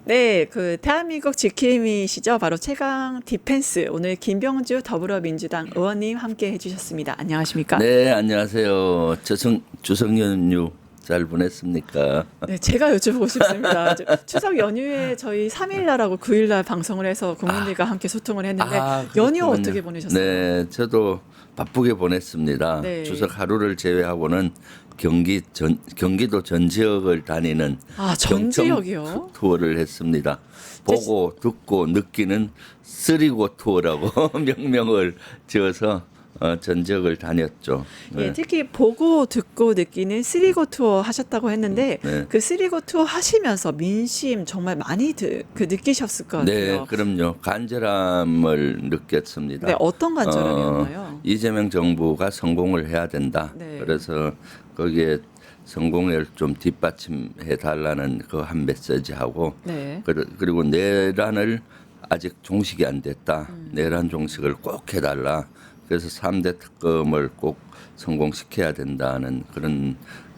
네, 그 대한민국 지킴이시죠. 바로 최강 디펜스. 오늘 김병주 더불어민주당 의원님 함께 해주셨습니다. 안녕하십니까? 네, 안녕하세요. 추석 연휴 잘 보냈습니까? 네, 제가 여쭤보고 싶습니다. 추석 연휴에 저희 3일날하고 9일날 방송을 해서 국민들과 함께 소통을 했는데 연휴 그렇군요. 어떻게 보내셨어요? 네, 저도 바쁘게 보냈습니다. 네. 추석 하루를 제외하고는 경기도 전 지역을 다니는 전 경청 지역이요? 투어를 했습니다. 보고 듣고 느끼는 쓰리고 투어라고 명명을 지어서 전 지역을 다녔죠. 예, 특히 보고 듣고 느끼는 쓰리고 투어 하셨다고 했는데 네. 그 쓰리고 투어 하시면서 민심 정말 많이 느끼셨을 것 같아요. 네, 그럼요. 간절함을 느꼈습니다. 네, 어떤 간절함이었나요? 이재명 정부가 성공을 해야 된다. 네. 그래서 거기에 성공을 좀 뒷받침해 달라는 그 한 메시지하고 네. 그리고 내란을 아직 종식이 안 됐다. 내란 종식을 꼭 해달라. 그래서 3대 특검을 꼭 성공시켜야 된다는 그런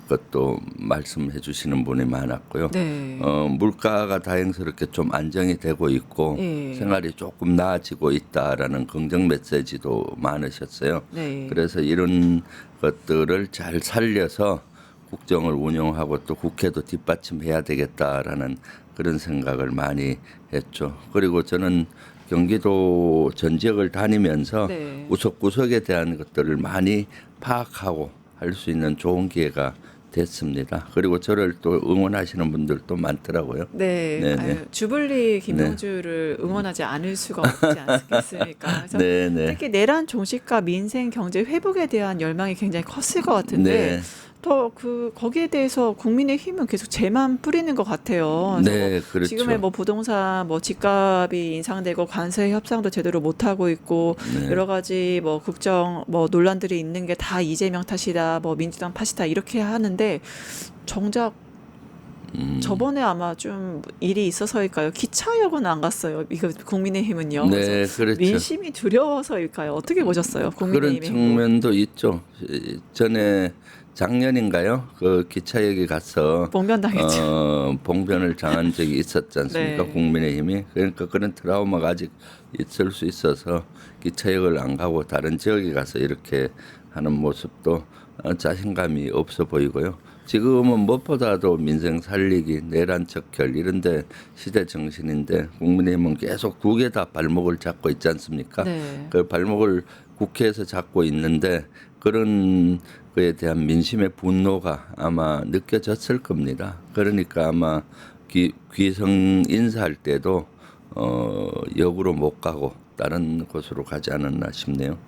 것도 말씀해 주시는 분이 많았고요. 네. 물가가 다행스럽게 좀 안정이 되고 있고 예. 생활이 조금 나아지고 있다라는 긍정 메시지도 많으셨어요. 네. 그래서 이런 것들을 잘 살려서 국정을 운영하고 또 국회도 뒷받침해야 되겠다라는 그런 생각을 많이 했죠. 그리고 저는 경기도 전 지역을 다니면서 네. 구석구석에 대한 것들을 많이 파악하고 할 수 있는 좋은 기회가 됐습니다. 그리고 저를 또 응원하시는 분들도 많더라고요. 네. 네네. 아유, 주불리 김병주를 응원하지 않을 수가 없지 않겠습니까? 그래서 네네. 특히 내란 종식과 민생 경제 회복에 대한 열망이 굉장히 컸을 것 같은데 네. 더 거기에 대해서 국민의힘은 계속 재만 뿌리는 것 같아요. 그래서 네, 그렇죠. 지금의 뭐 부동산 뭐 집값이 인상되고 관세 협상도 제대로 못 하고 있고 네. 여러 가지 뭐 국정 뭐 논란들이 있는 게 다 이재명 탓이다, 뭐 민주당 탓이다 이렇게 하는데 정작 저번에 아마 좀 일이 있어서일까요? 기차역은 안 갔어요. 이거 국민의힘은요. 네, 그래서 그렇죠. 민심이 두려워서일까요? 어떻게 보셨어요? 그런 국민의힘의 행보. 측면도 있죠. 전에 작년인가요? 그 기차역에 가서 봉변당했죠. 봉변을 당한 적이 있었지 않습니까? 네. 국민의힘이. 그러니까 그런 트라우마가 아직 있을 수 있어서 기차역을 안 가고 다른 지역에 가서 이렇게 하는 모습도 자신감이 없어 보이고요. 지금은 무엇보다도 민생 살리기, 내란 척결 이런 데 시대 정신인데 국민의힘은 계속 두 개 다 발목을 잡고 있지 않습니까? 네. 그 발목을 국회에서 잡고 있는데 그런 그에 대한 민심의 분노가 아마 느껴졌을 겁니다. 그러니까 아마 귀성 인사할 때도 역으로 못 가고 다른 곳으로 가지 않았나 싶네요.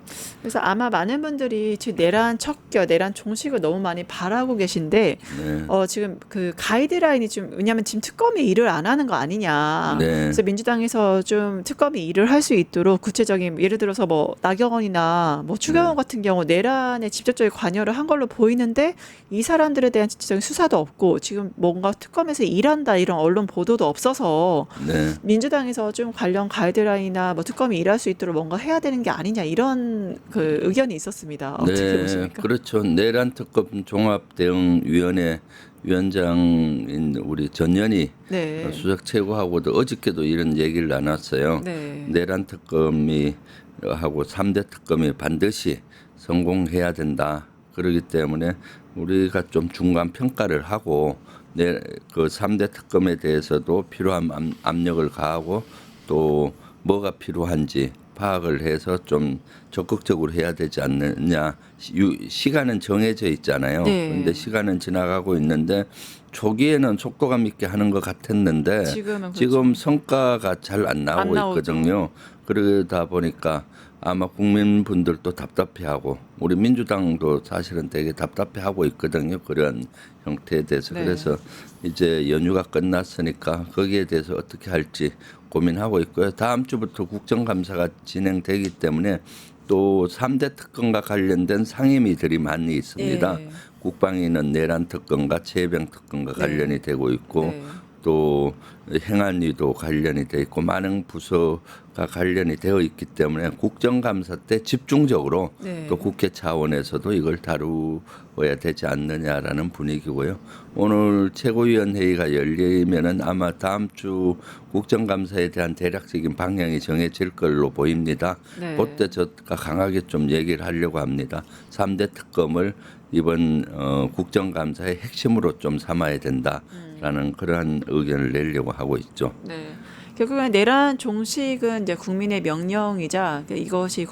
그래서 아마 많은 분들이 지금 내란 척결, 내란 종식을 너무 많이 바라고 계신데 네. 지금 그 가이드라인이 좀 왜냐하면 지금 특검이 일을 안 하는 거 아니냐. 네. 그래서 민주당에서 좀 특검이 일을 할 수 있도록 구체적인 예를 들어서 뭐 나경원이나 뭐 추경호 네. 같은 경우 내란에 직접적인 관여를 한 걸로 보이는데 이 사람들에 대한 직접적인 수사도 없고 지금 뭔가 특검에서 일한다 이런 언론 보도도 없어서 네. 민주당에서 좀 관련 가이드라인이나 뭐 특검이 일할 수 있도록 뭔가 해야 되는 게 아니냐 이런 그 의견이 있었습니다. 어떻게 보십니까? 그렇죠. 내란 특검 종합대응위원회 위원장인 우리 전현희 네. 수석 최고하고도 어저께도 이런 얘기를 나눴어요. 네. 내란 특검이 하고 3대 특검이 반드시 성공해야 된다. 그렇기 때문에 우리가 좀 중간 평가를 하고 그 3대 특검에 대해서도 필요한 압력을 가하고 또 뭐가 필요한지 파악을 해서 좀 적극적으로 해야 되지 않느냐. 시간은 정해져 있잖아요. 네. 그런데 시간은 지나가고 있는데 초기에는 속도감 있게 하는 것 같았는데 지금은 그렇죠. 지금 성과가 잘 안 나오고 안 나오죠. 있거든요. 그러다 보니까 아마 국민분들도 답답해하고 우리 민주당도 사실은 되게 답답해하고 있거든요. 그런 형태에 대해서. 네. 그래서 이제 연휴가 끝났으니까 거기에 대해서 어떻게 할지 고민하고 있고요. 다음 주부터 국정감사가 진행되기 때문에 또 3대 특검과 관련된 상임위들이 많이 있습니다. 예. 국방위는 내란 특검과 최병 특검과 네. 관련이 되고 있고 네. 또 행안위도 관련이 돼 있고 많은 부서가 관련이 되어 있기 때문에 국정감사 때 집중적으로 네. 또 국회 차원에서도 이걸 다루어야 되지 않느냐라는 분위기고요. 오늘 최고위원회의가 열리면은 아마 다음 주 국정감사에 대한 대략적인 방향이 정해질 걸로 보입니다. 네. 그때 저가 강하게 좀 얘기를 하려고 합니다. 3대 특검을 이번 국정감사의 핵심으로 좀 삼아야 된다라는 그러한 의견을 내려고 하고 있죠. 네. 결국은 내란 종식은 이제 국민의 명령이자 이것이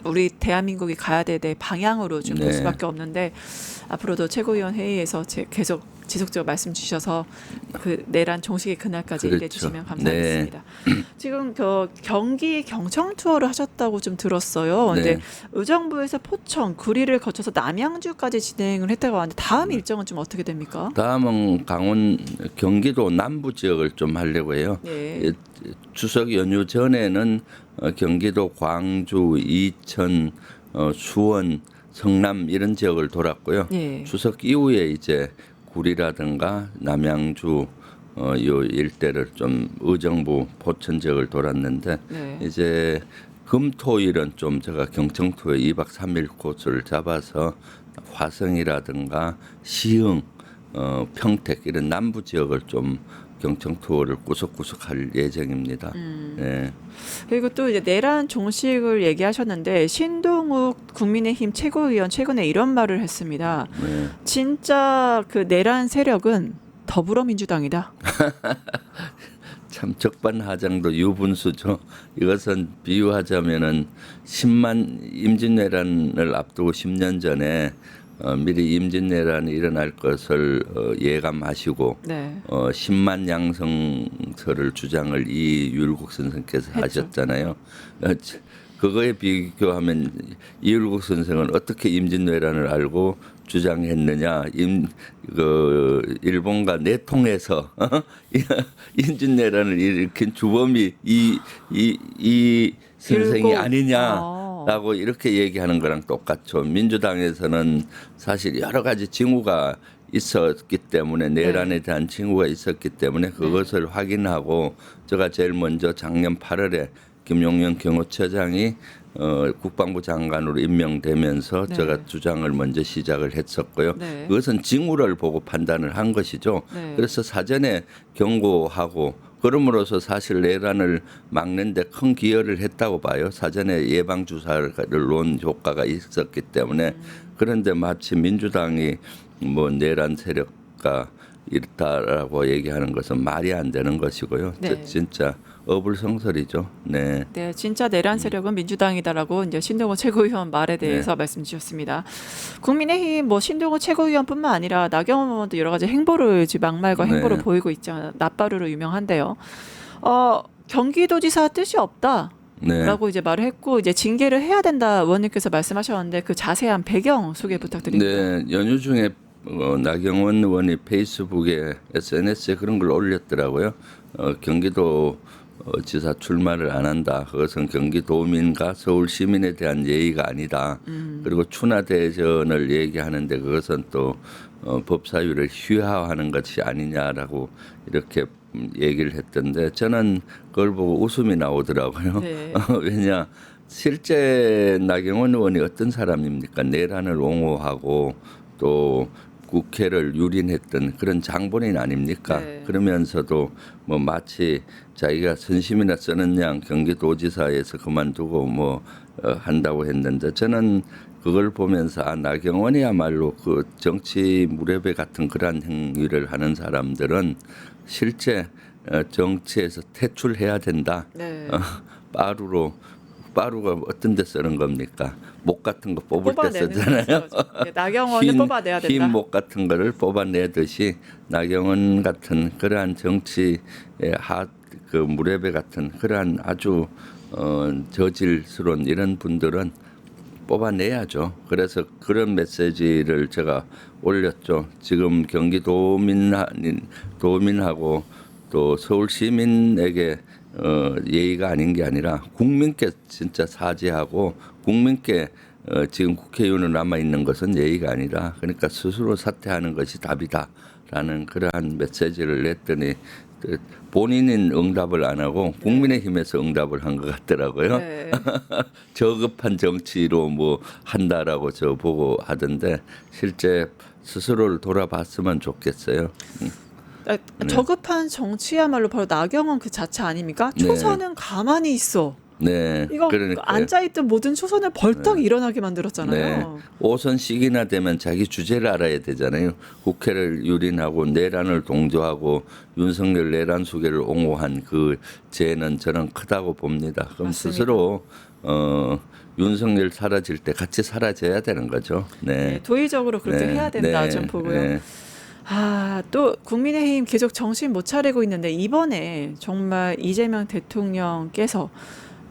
우리 대한민국이 가야 될 방향으로 좀 볼 네. 수밖에 없는데 앞으로도 최고위원 회의에서 계속 지속적으로 말씀 주셔서 그 내란 종식의 그날까지 그렇죠. 일해 주시면 감사하겠습니다. 지금 경기 경청 투어를 하셨다고 좀 들었어요. 네. 근데 의정부에서 포천, 구리를 거쳐서 남양주까지 진행을 했다고 하는데 다음 일정은 좀 어떻게 됩니까? 다음은 경기도 남부 지역을 좀 하려고 해요. 네. 추석 연휴 전에는 경기도 광주, 이천, 수원, 성남 이런 지역을 돌았고요. 네. 추석 이후에 이제 구리라든가 남양주 요 일대를 좀 의정부 포천 지역을 돌았는데 네. 이제 금토일은 좀 제가 경청 투어 2박 3일 코스를 잡아서 화성이라든가 시흥, 평택 이런 남부 지역을 좀 경청 투어를 구석구석 할 예정입니다. 네. 그리고 또 이제 내란 종식을 얘기하셨는데 신동욱 국민의힘 최고위원 최근에 이런 말을 했습니다. 네. 진짜 그 내란 세력은 더불어민주당이다. 참 적반하장도 유분수죠. 이것은 비유하자면은 10만 임진왜란을 앞두고 10년 전에 미리 임진왜란이 일어날 것을 예감하시고 네. 10만 양성설을 주장을 이율국 선생께서 했죠. 하셨잖아요. 그거에 비교하면 이율국 선생은 어떻게 임진왜란을 알고 주장했느냐? 일본과 내통해서 임진왜란을 일으킨 주범이 이 선생이 율곡. 아니냐라고 이렇게 얘기하는 거랑 똑같죠. 민주당에서는 사실 여러 가지 징후가 있었기 때문에 내란에 대한 징후가 있었기 때문에 그것을 확인하고 제가 제일 먼저 작년 8월에 김용현 경호처장이 국방부 장관으로 임명되면서 네. 제가 주장을 먼저 시작을 했었고요. 네. 그것은 징후를 보고 판단을 한 것이죠. 네. 그래서 사전에 경고하고 그럼으로써 사실 내란을 막는데 큰 기여를 했다고 봐요. 사전에 예방 주사를 놓은 효과가 있었기 때문에 그런데 마치 민주당이 뭐 내란 세력과 있다라고 얘기하는 것은 말이 안 되는 것이고요. 네. 진짜 어불성설이죠. 네. 네, 진짜 내란 세력은 민주당이다라고 이제 신동호 최고위원 말에 대해서 말씀 주셨습니다. 국민의힘 뭐 신동호 최고위원뿐만 아니라 나경원 의원도 여러 가지 행보를 지금 막말과 행보를 네. 보이고 있잖아요. 낯바루로 유명한데요. 경기도지사 뜻이 없다. 네. 라고 이제 말을 했고 이제 징계를 해야 된다 의원님께서 말씀하셨는데 그 자세한 배경 소개 부탁드립니다. 네, 연휴 중에 나경원 의원이 페이스북에 SNS에 그런 걸 올렸더라고요. 경기도 지사 출마를 안 한다. 그것은 경기도민과 서울 시민에 대한 예의가 아니다. 그리고 추나 대전을 얘기하는데 그것은 또 법사위를 휘하하는 것이 아니냐라고 이렇게 얘기를 했던데 저는 그걸 보고 웃음이 나오더라고요. 네. 왜냐 실제 나경원 의원이 어떤 사람입니까? 내란을 옹호하고 또 국회를 유린했던 그런 장본인 아닙니까? 네. 그러면서도 뭐 마치 자기가 선심이나 쓰는 양 경기도지사에서 그만두고 뭐 한다고 했는데 저는 그걸 보면서 나경원이야말로 그 정치 무례배 같은 그러한 행위를 하는 사람들은 실제 정치에서 퇴출해야 된다. 네. 빠루가 어떤 데 쓰는 겁니까? 목 같은 거 뽑을 때 뽑아내는 쓰잖아요. 거죠. 네, 나경원을 뽑아내야 된다. 흰 목 같은 거를 뽑아내듯이 나경원 같은 그러한 정치의 그 무례배 같은 그러한 아주 저질스러운 이런 분들은 뽑아내야죠. 그래서 그런 메시지를 제가 올렸죠. 지금 도민하고 또 서울 시민에게 예의가 아닌 게 아니라 국민께 진짜 사죄하고 국민께 지금 국회의원으로 남아 있는 것은 예의가 아니라 그러니까 스스로 사퇴하는 것이 답이다라는 그러한 메시지를 냈더니 본인은 응답을 안 하고 국민의힘에서 응답을 한 것 같더라고요. 네. 저급한 정치로 뭐 한다라고 저 보고 하던데 실제 스스로를 돌아봤으면 좋겠어요. 저급한 정치야말로 바로 나경원 그 자체 아닙니까? 네. 초선은 가만히 있어. 네, 이거 그러니까요. 앉아있던 모든 초선을 벌떡 일어나게 만들었잖아요. 네. 5선씩이나 되면 자기 주제를 알아야 되잖아요. 국회를 유린하고 내란을 동조하고 윤석열 내란 수계를 옹호한 그 죄는 저는 크다고 봅니다. 그럼 맞습니다. 스스로 윤석열 사라질 때 같이 사라져야 되는 거죠. 네, 네. 도의적으로 그렇게 네. 해야 된다 네. 좀 보고요. 네. 또 국민의힘 계속 정신 못 차리고 있는데 이번에 정말 이재명 대통령께서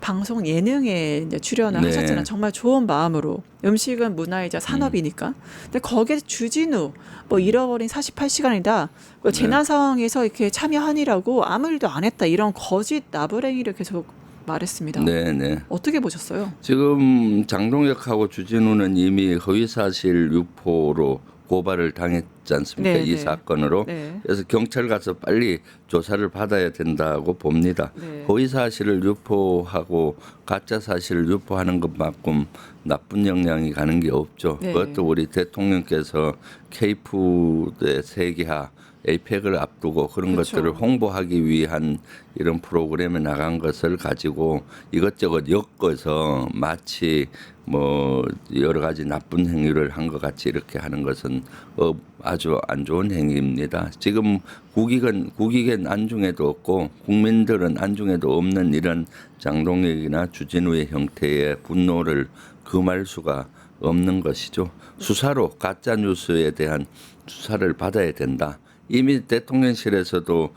방송 예능에 이제 출연을 네. 하셨잖아요. 정말 좋은 마음으로. 음식은 문화이자 산업이니까. 근데 거기에 주진우 뭐 잃어버린 48시간이다. 그 재난 상황에서 이렇게 참여하니라고 아무 일도 안 했다. 이런 거짓 나부랭이를 계속 말했습니다. 네, 네. 어떻게 보셨어요? 지금 장동혁하고 주진우는 이미 허위사실 유포로 고발을 당했지 않습니까? 네, 이 네. 사건으로. 네. 그래서 경찰 가서 빨리 조사를 받아야 된다고 봅니다. 네. 허위사실을 유포하고 가짜 사실을 유포하는 것만큼 나쁜 영향이 가는 게 없죠. 네. 그것도 우리 대통령께서 K푸드의 세계화 에이펙을 앞두고 그런 그렇죠. 것들을 홍보하기 위한 이런 프로그램에 나간 것을 가지고 이것저것 엮어서 마치 뭐 여러 가지 나쁜 행위를 한 것 같이 이렇게 하는 것은 아주 안 좋은 행위입니다. 지금 국익은 안중에도 없고 국민들은 안중에도 없는 이런 장동혁이나 주진우의 형태의 분노를 금할 수가 없는 것이죠. 수사로 가짜 뉴스에 대한 수사를 받아야 된다. 이미 대통령실에서도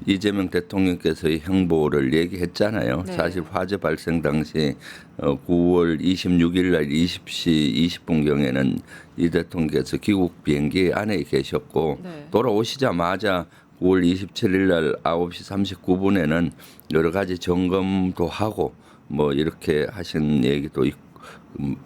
이재명 대통령께서의 행보를 얘기했잖아요. 네. 사실 화재 발생 당시 9월 26일 날 20시 20분경에는 이 대통령께서 귀국 비행기 안에 계셨고 네. 돌아오시자마자 9월 27일 날 9시 39분에는 여러 가지 점검도 하고 뭐 이렇게 하신 얘기도 있고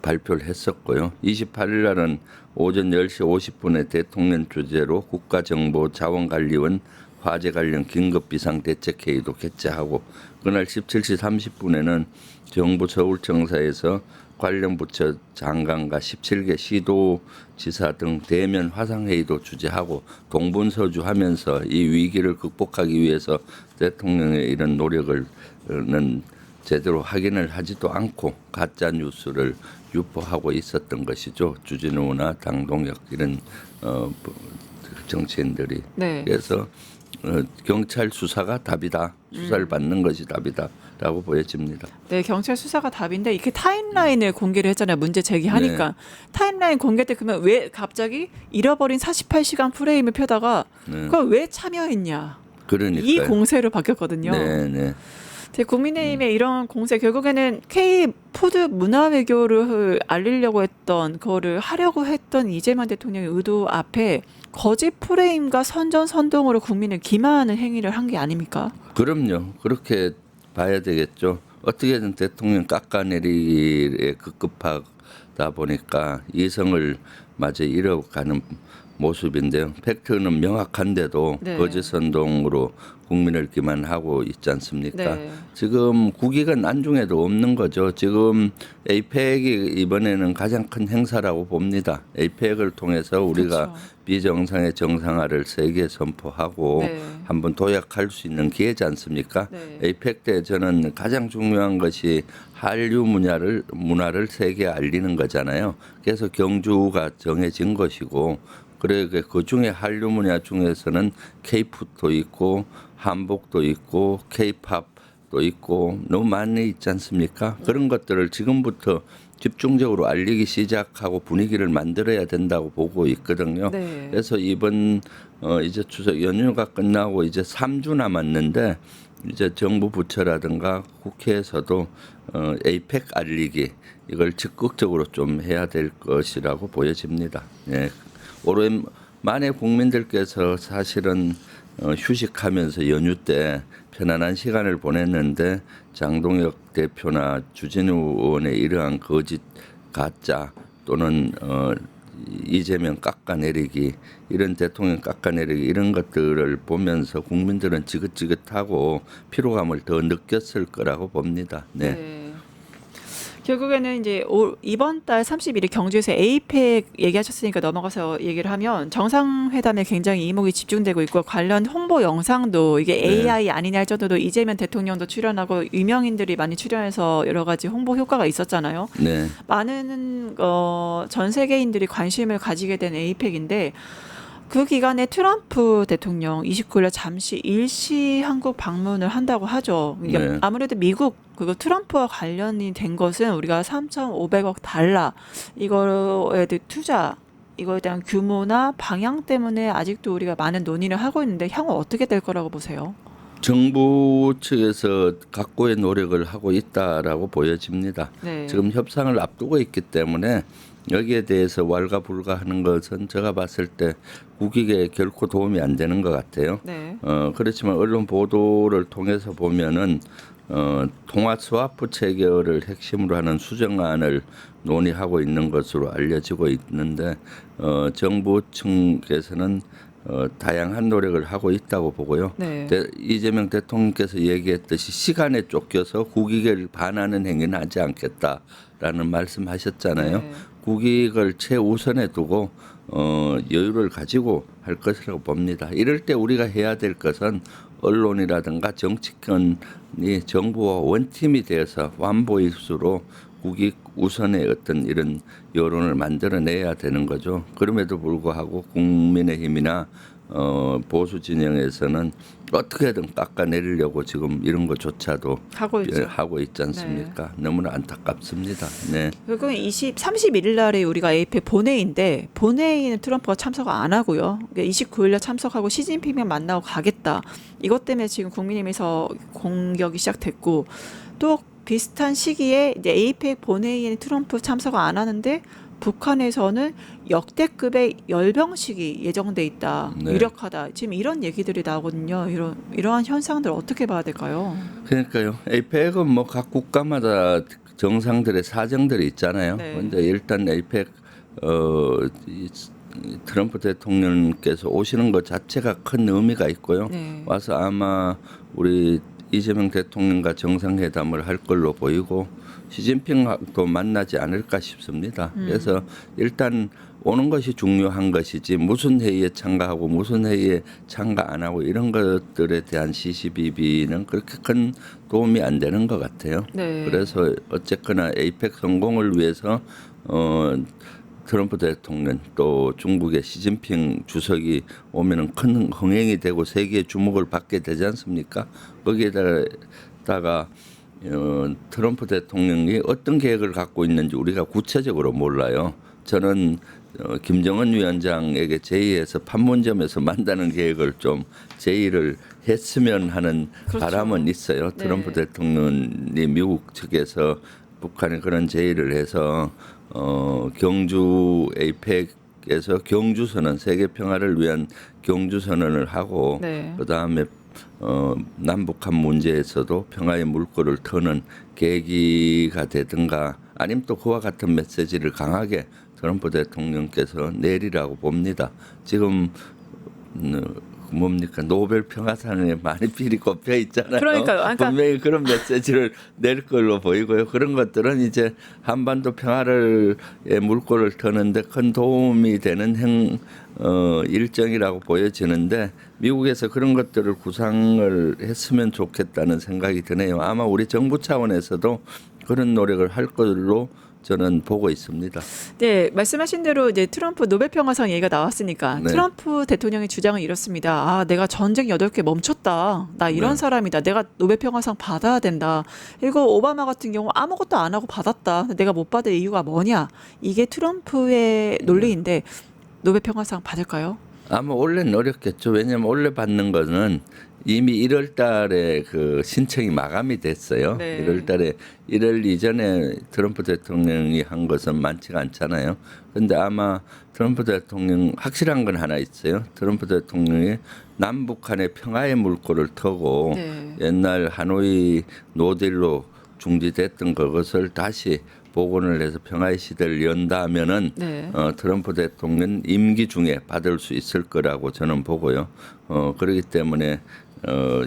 발표를 했었고요. 28일 날은 오전 10시 50분에 대통령 주재로 국가정보자원관리원 화재 관련 긴급 비상대책회의도 개최하고 그날 17시 30분에는 정부 서울청사에서 관련 부처 장관과 17개 시도지사 등 대면 화상회의도 주재하고 동분서주하면서 이 위기를 극복하기 위해서 대통령의 이런 노력을 제대로 확인을 하지도 않고 가짜 뉴스를 유포하고 있었던 것이죠. 주진우나 당동혁 이런 정치인들이. 네. 그래서 경찰 수사가 답이다. 수사를 받는 것이 답이다라고 보여집니다. 네, 경찰 수사가 답인데 이렇게 타임라인을 공개를 했잖아요. 문제 제기하니까. 타임라인 공개 때 그러면 왜 갑자기 잃어버린 48시간 프레임을 펴다가 그걸 왜 참여했냐. 그러니까요. 이 공세로 바뀌었거든요. 네, 네. 국민의힘의 이런 공세 결국에는 K푸드 문화 외교를 알리려고 했던 거를 하려고 했던 이재명 대통령의 의도 앞에 거짓 프레임과 선전선동으로 국민을 기만하는 행위를 한 게 아닙니까? 그럼요. 그렇게 봐야 되겠죠. 어떻게든 대통령 깎아내리기에 급급하다 보니까 이성을 마저 잃어가는 모습인데요. 팩트는 명확한데도 네. 거짓 선동으로 국민을 기만하고 있지 않습니까? 네. 지금 국익은 안중에도 없는 거죠. 지금 에이펙이 이번에는 가장 큰 행사라고 봅니다. 에이펙을 통해서 우리가 그렇죠. 비정상의 정상화를 세계에 선포하고 네. 한번 도약할 수 있는 기회지 않습니까? 네. 에이펙 때 저는 가장 중요한 것이 한류 문화를 세계에 알리는 거잖아요. 그래서 경주가 정해진 것이고 그래 그 중에 한류 문화 중에서는 K푸드도 있고 한복도 있고 K팝도 있고 너무 많이 있지 않습니까? 그런 것들을 지금부터 집중적으로 알리기 시작하고 분위기를 만들어야 된다고 보고 있거든요. 네. 그래서 이번 이제 추석 연휴가 끝나고 이제 3주 남았는데 이제 정부 부처라든가 국회에서도 에이펙 알리기 이걸 적극적으로 좀 해야 될 것이라고 보여집니다. 예. 오랜만에 국민들께서 사실은 휴식하면서 연휴 때 편안한 시간을 보냈는데 장동혁 대표나 주진우 의원의 이러한 거짓 가짜 또는 이재명 깎아내리기 이런 대통령 깎아내리기 이런 것들을 보면서 국민들은 지긋지긋하고 피로감을 더 느꼈을 거라고 봅니다. 네. 네. 결국에는 이제 이번 달 31일 경주에서 에이펙 얘기하셨으니까 넘어가서 얘기를 하면 정상회담에 굉장히 이목이 집중되고 있고 관련 홍보 영상도 이게 AI 아니냐 할 정도로 이재명 대통령도 출연하고 유명인들이 많이 출연해서 여러 가지 홍보 효과가 있었잖아요. 네. 많은 전 세계인들이 관심을 가지게 된 에이펙인데 그 기간에 트럼프 대통령 29일 잠시 일시 한국 방문을 한다고 하죠. 이게 네. 아무래도 미국 그리고 트럼프와 관련이 된 것은 우리가 3,500억 달러 이거에 대한 투자 이거에 대한 규모나 방향 때문에 아직도 우리가 많은 논의를 하고 있는데 향후 어떻게 될 거라고 보세요? 정부 측에서 각고의 노력을 하고 있다라고 보여집니다. 네. 지금 협상을 앞두고 있기 때문에 여기에 대해서 왈가불가하는 것은 제가 봤을 때 국익에 결코 도움이 안 되는 것 같아요. 네. 그렇지만 언론 보도를 통해서 보면은 통화 스와프 체결을 핵심으로 하는 수정안을 논의하고 있는 것으로 알려지고 있는데 정부 측에서는 다양한 노력을 하고 있다고 보고요. 네. 이재명 대통령께서 얘기했듯이 시간에 쫓겨서 국익을 반하는 행위는 하지 않겠다라는 말씀하셨잖아요. 네. 국익을 최우선에 두고 여유를 가지고 할 것이라고 봅니다. 이럴 때 우리가 해야 될 것은 언론이라든가 정치권이 정부와 원팀이 되어서 완보일수로 국익 우선의 어떤 이런 여론을 만들어내야 되는 거죠. 그럼에도 불구하고 국민의힘이나 보수 진영에서는 어떻게든 깎아내리려고 지금 이런 것조차도 하고 있죠. 하고 있지 않습니까? 너무나 안타깝습니다. 네. 결국은 31일 날에 우리가 에이펙 본회의인데 본회의는 트럼프가 참석 안 하고요. 29일 날 참석하고 시진핑만 만나고 가겠다. 이것 때문에 지금 국민의힘에서 공격이 시작됐고 또 비슷한 시기에 이제 에이펙 본회의에는 트럼프 참석 안 하는데 북한에서는 역대급의 열병식이 예정돼 있다. 네. 유력하다. 지금 이런 얘기들이 나오거든요. 이러한 현상들 어떻게 봐야 될까요? 그러니까요. 에이펙은 뭐 각 국가마다 정상들의 사정들이 있잖아요. 네. 그런데 일단 에이펙 이 트럼프 대통령께서 오시는 것 자체가 큰 의미가 있고요. 네. 와서 아마 우리 이재명 대통령과 정상회담을 할 걸로 보이고 시진핑도 만나지 않을까 싶습니다. 그래서 일단 오는 것이 중요한 것이지 무슨 회의에 참가하고 무슨 회의에 참가 안 하고 이런 것들에 대한 시시비비는 그렇게 큰 도움이 안 되는 것 같아요. 네. 그래서 어쨌거나 에이펙 성공을 위해서 트럼프 대통령 또 중국의 시진핑 주석이 오면은 큰 흥행이 되고 세계의 주목을 받게 되지 않습니까? 거기에다가 트럼프 대통령이 어떤 계획을 갖고 있는지 우리가 구체적으로 몰라요. 저는 김정은 위원장에게 제의해서 판문점에서 만나는 계획을 좀 제의를 했으면 하는 그렇죠. 바람은 있어요. 네. 트럼프 대통령이 미국 측에서 북한에 그런 제의를 해서 경주 에이펙에서 경주 선언 세계 평화를 위한 경주 선언을 하고 네. 그다음에 남북한 문제에서도 평화의 물꼬를 트는 계기가 되든가 아니면 또 그와 같은 메시지를 강하게 트럼프 대통령께서 내리라고 봅니다. 지금 뭡니까 노벨 평화상에 많이 필이 꼽혀 있잖아요. 그러니까요. 그러니까 분명히 그런 메시지를 낼 걸로 보이고요. 그런 것들은 이제 한반도 평화를 물꼬를 트는데 큰 도움이 되는 일정이라고 보여지는데 미국에서 그런 것들을 구상을 했으면 좋겠다는 생각이 드네요. 아마 우리 정부 차원에서도 그런 노력을 할 걸로 저는 보고 있습니다. 네, 말씀하신 대로 이제 트럼프 노벨 평화상 얘기가 나왔으니까 네. 트럼프 대통령의 주장은 이렇습니다. 아, 내가 전쟁 8개 멈췄다. 나 이런 네. 사람이다. 내가 노벨 평화상 받아야 된다. 그리고 오바마 같은 경우 아무것도 안 하고 받았다. 내가 못 받을 이유가 뭐냐? 이게 트럼프의 논리인데 노벨 평화상 받을까요? 아마 원래는 어렵겠죠. 왜냐하면 원래 받는 거는 이미 1월 달에 그 신청이 마감이 됐어요. 네. 1월 달에 1월 이전에 트럼프 대통령이 한 것은 많지가 않잖아요. 근데 아마 트럼프 대통령 확실한 건 하나 있어요. 트럼프 대통령이 남북한의 평화의 물꼬를 트고 네. 옛날 하노이 노딜로 중지됐던 그것을 다시 복원을 해서 평화의 시대를 연다면은 네. 트럼프 대통령 임기 중에 받을 수 있을 거라고 저는 보고요. 그렇기 때문에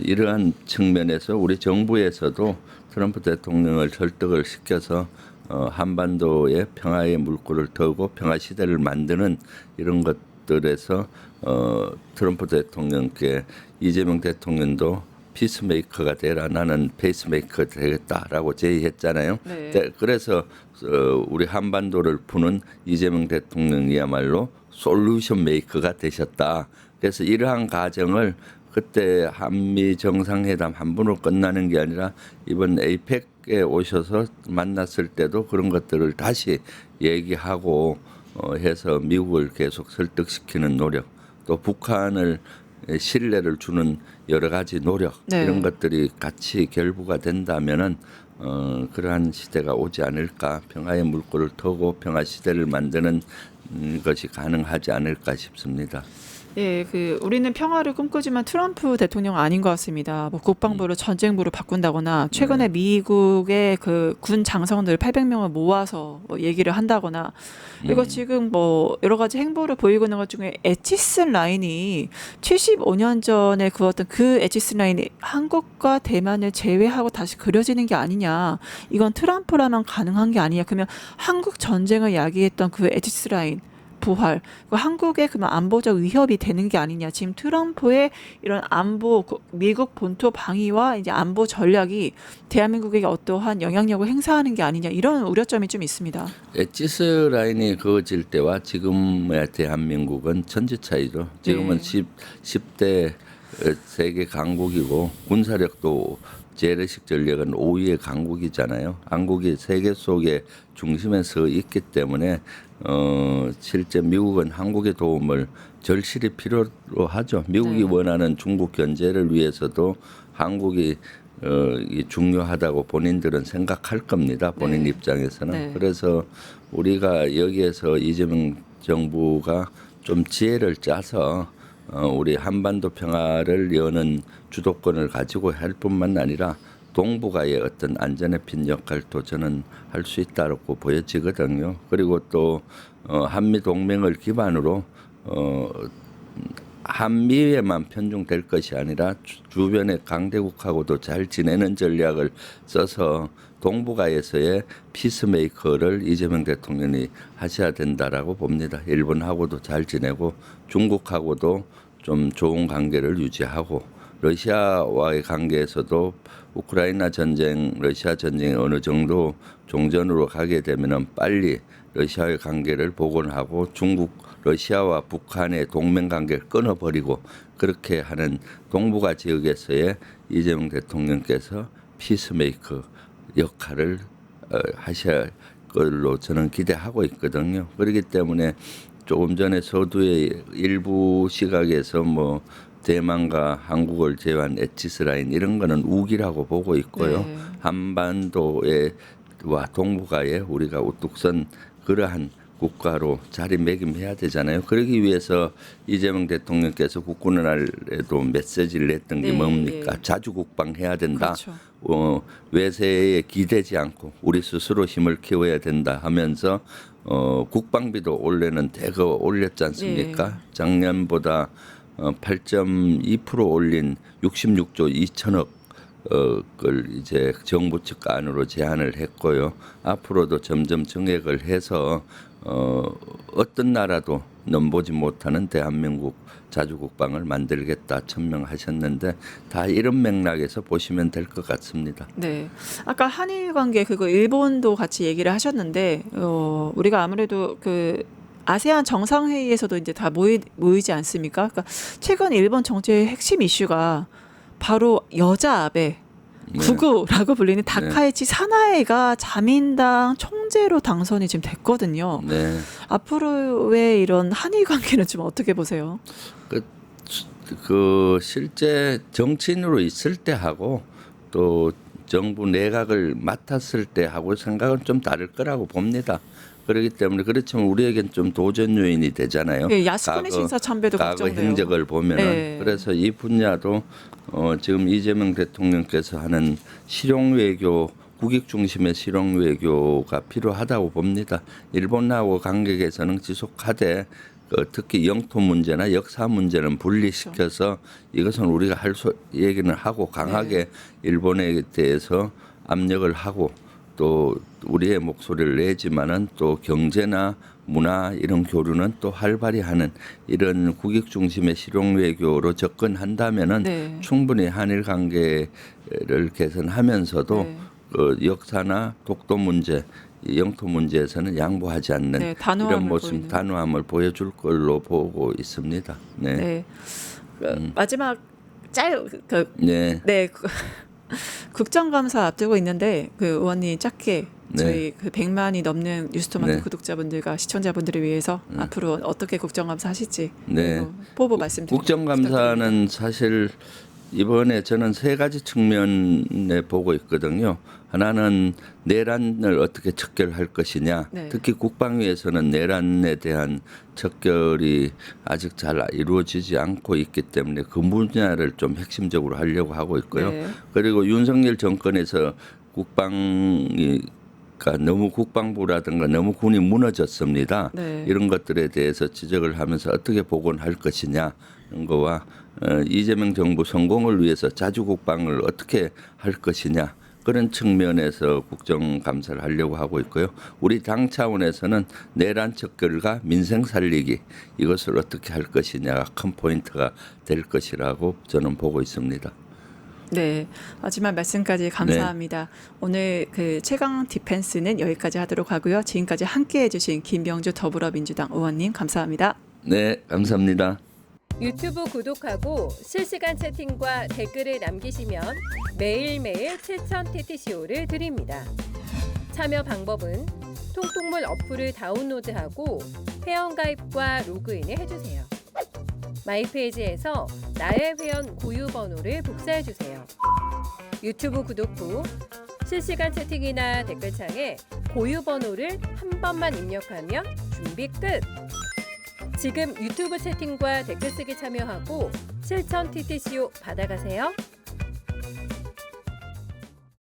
이러한 측면에서 우리 정부에서도 트럼프 대통령을 설득을 시켜서 한반도에 평화의 물꼬를 터고 평화 시대를 만드는 이런 것들에서 트럼프 대통령께 이재명 대통령도 피스메이커가 되라, 나는 페이스메이커 되겠다라고 제의했잖아요. 네. 그래서 우리 한반도를 푸는 이재명 대통령이야말로 솔루션 메이커가 되셨다. 그래서 이러한 과정을 그때 한미 정상회담 한 번으로 끝나는 게 아니라 이번 에이펙에 오셔서 만났을 때도 그런 것들을 다시 얘기하고 해서 미국을 계속 설득시키는 노력, 또 북한을 신뢰를 주는 여러 가지 노력, 네. 이런 것들이 같이 결부가 된다면은 그러한 시대가 오지 않을까, 평화의 물꼬를 터고 평화 시대를 만드는 것이 가능하지 않을까 싶습니다. 예, 우리는 평화를 꿈꾸지만 트럼프 대통령 아닌 것 같습니다. 뭐 국방부를 전쟁부로 바꾼다거나 최근에 미국의 그 군 장성들 800명을 모아서 뭐 얘기를 한다거나 그리고 지금 뭐 여러 가지 행보를 보이고 있는 것 중에 에치슨 라인이 75년 전에 그었던 그 에치슨 라인이 한국과 대만을 제외하고 다시 그려지는 게 아니냐. 이건 트럼프라면 가능한 게 아니냐. 그러면 한국 전쟁을 야기했던 그 에치슨 라인 부활, 한국의 그러면 안보적 위협이 되는 게 아니냐. 지금 트럼프의 이런 안보, 미국 본토 방위와 이제 안보 전략이 대한민국에게 어떠한 영향력을 행사하는 게 아니냐. 이런 우려점이 좀 있습니다. 엣지스 라인이 그어질 때와 지금의 대한민국은 천지 차이죠. 지금은 네. 10대 세계 강국이고 군사력도 재래식 전력은 5위의 강국이잖아요. 한국이 세계 속의 중심에 서 있기 때문에 실제 미국은 한국의 도움을 절실히 필요로 하죠. 미국이 네. 원하는 중국 견제를 위해서도 한국이 중요하다고 본인들은 생각할 겁니다. 본인 네. 입장에서는. 네. 그래서 우리가 여기에서 이재명 정부가 좀 지혜를 짜서 우리 한반도 평화를 여는 주도권을 가지고 할 뿐만 아니라 동북아의 어떤 안전에 핀 역할도 저는 할 수 있다고 보여지거든요. 그리고 또 한미 동맹을 기반으로 한미에만 편중될 것이 아니라 주변의 강대국하고도 잘 지내는 전략을 써서 동북아에서의 피스메이커를 이재명 대통령이 하셔야 된다라고 봅니다. 일본하고도 잘 지내고 중국하고도 좀 좋은 관계를 유지하고 러시아와의 관계에서도 우크라이나 전쟁, 러시아 전쟁이 어느 정도 종전으로 가게 되면은 빨리 러시아의 관계를 복원하고 중국, 러시아와 북한의 동맹 관계를 끊어버리고 그렇게 하는 동북아 지역에서의 이재명 대통령께서 피스메이커 역할을 하셔야 할 걸로 저는 기대하고 있거든요. 그렇기 때문에 조금 전에 서두의 일부 시각에서 뭐 대만과 한국을 제외한 엣지스 라인 이런 거는 우기라고 보고 있고요. 네. 한반도와 동북아에 우리가 우뚝 선 그러한 국가로 자리매김해야 되잖아요. 그러기 위해서 이재명 대통령께서 국군날에도 메시지를 냈던 게 네, 뭡니까? 네. 자주 국방해야 된다. 그렇죠. 외세에 기대지 않고 우리 스스로 힘을 키워야 된다 하면서 국방비도 올해는 대거 올렸지 않습니까? 네. 작년보다 8.2% 올린 66조 2천억 을 이제 정부 측 안으로 제안을 했고요. 앞으로도 점점 증액을 해서 어떤 나라도 넘보지 못하는 대한민국 자주국방을 만들겠다 천명하셨는데 다 이런 맥락에서 보시면 될 것 같습니다. 네. 아까 한일 관계 그거 일본도 같이 얘기를 하셨는데 우리가 아무래도 아세안 정상회의에서도 이제 다 모이지 않습니까? 그러니까 최근 일본 정치의 핵심 이슈가 바로 여자 아베 구구라고 불리는 다카이치 사나이가 자민당 총재로 당선이 지금 됐거든요. 네. 앞으로의 이런 한일 관계는 좀 어떻게 보세요? 그 실제 정치인으로 있을 때 하고 또 정부 내각을 맡았을 때 하고 생각은 좀 다를 거라고 봅니다. 그렇기 때문에 그렇지만 우리에겐 좀 도전 요인이 되잖아요. 네, 야스쿠니 신사 참배도 과거 걱정돼요. 행적을 보면은 네. 그래서 이 분야도 지금 이재명 대통령께서 하는 실용 외교 국익 중심의 실용 외교가 필요하다고 봅니다. 일본하고 관계 개선은 지속하되 특히 영토 문제나 역사 문제는 분리시켜서 이것은 우리가 할 얘기는 하고 강하게 일본에 대해서 압력을 하고 또 우리의 목소리를 내지만은 또 경제나 문화 이런 교류는 또 활발히 하는 이런 국익 중심의 실용 외교로 접근한다면은 네. 충분히 한일 관계를 개선하면서도 네. 역사나 독도 문제, 영토 문제에서는 양보하지 않는 네, 단호함을 이런 모습, 보이는. 단호함을 보여줄 걸로 보고 있습니다. 네, 네. 마지막 네, 네. 국정감사 앞두고 있는데 그 의원님 짧게 저희 그 100만이 넘는 뉴스토마토 네. 구독자분들과 시청자분들을 위해서 앞으로 어떻게 국정감사 하실지 네. 그리고 포부 말씀드립니다. 국정감사는 사실 이번에 저는 세 가지 측면에 보고 있거든요. 하나는 내란을 어떻게 척결할 것이냐. 네. 특히 국방위에서는 내란에 대한 척결이 아직 잘 이루어지지 않고 있기 때문에 그 분야를 좀 핵심적으로 하려고 하고 있고요. 네. 그리고 윤석열 정권에서 국방이 너무 국방부라든가 너무 군이 무너졌습니다. 네. 이런 것들에 대해서 지적을 하면서 어떻게 복원할 것이냐 이런 거와 이재명 정부 성공을 위해서 자주국방을 어떻게 할 것이냐 그런 측면에서 국정감사를 하려고 하고 있고요. 우리 당 차원에서는 내란 척결과 민생 살리기 이것을 어떻게 할 것이냐가 큰 포인트가 될 것이라고 저는 보고 있습니다. 네, 마지막 말씀까지 감사합니다. 오늘 그 최강 디펜스는 여기까지 하도록 하고요. 지금까지 함께해 주신 김병주 더불어민주당 의원님 감사합니다. 네, 감사합니다. 유튜브 구독하고 실시간 채팅과 댓글을 남기시면 매일매일 7,000TTCO를 드립니다. 참여 방법은 통통물 어플을 다운로드하고 회원가입과 로그인을 해주세요. 마이페이지에서 나의 회원 고유 번호를 복사해주세요. 유튜브 구독 후 실시간 채팅이나 댓글창에 고유 번호를 한 번만 입력하면 준비 끝! 지금 유튜브 채팅과 댓글 쓰기 참여하고 7,000TTCO 받아가세요.